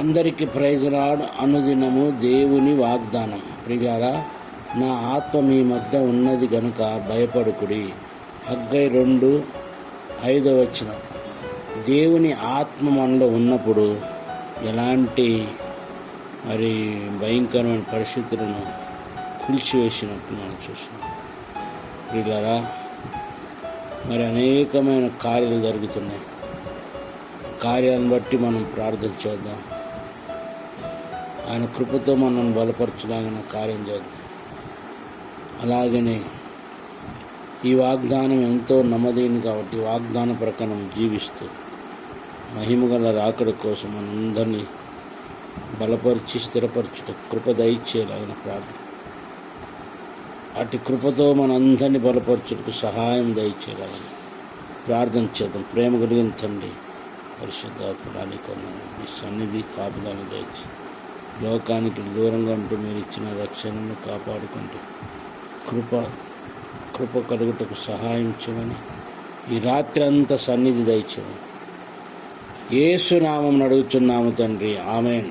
అందరికీ praise lord. అనుదినము దేవుని వాగ్దానం. ప్రియులారా, నా ఆత్మ మీ మధ్య ఉన్నది గనుక భయపడుకుడి. హగ్గై 2:5. దేవుని ఆత్మ మనలో ఉన్నప్పుడు ఎలాంటి భయంకరమైన పరిస్థితులను కూల్చివేసినట్టు మనం చూస్తున్నాం. ప్రియులారా, అనేకమైన కార్యాలు జరుగుతున్నాయి. కార్యాలను బట్టి మనం ప్రార్థన చేద్దాం. ఆయన కృపతో మనం బలపరచడానికి కార్యం చేద్దాం. అలాగనే ఈ వాగ్దానం ఎంతో నమ్మదైనది కాబట్టి వాగ్దాన ప్రకారం జీవిస్తూ మహిమగల రాకడ కోసం మనందరినీ బలపరిచి స్థిరపరచుట కృప దయచేయాలని ప్రార్థన. అటు కృపతో మనందరినీ బలపరచుటకు సహాయం దయచేయాలని ప్రార్థన చేద్దాం. ప్రేమ కలిగిన తండ్రి, పరిశుద్ధాత్మడానికి మీ సన్నిధి కాపుదలను దయచి లోకానికి దూరంగా ఉంటూ మీరు ఇచ్చిన రక్షణను కాపాడుకుంటూ కృప కలుగుటకు సహాయం చేయమని ఈ రాత్రి అంతా సన్నిధి దయచేయమని యేసు నామమున అడుగుచున్నాము తండ్రి. ఆమేన్.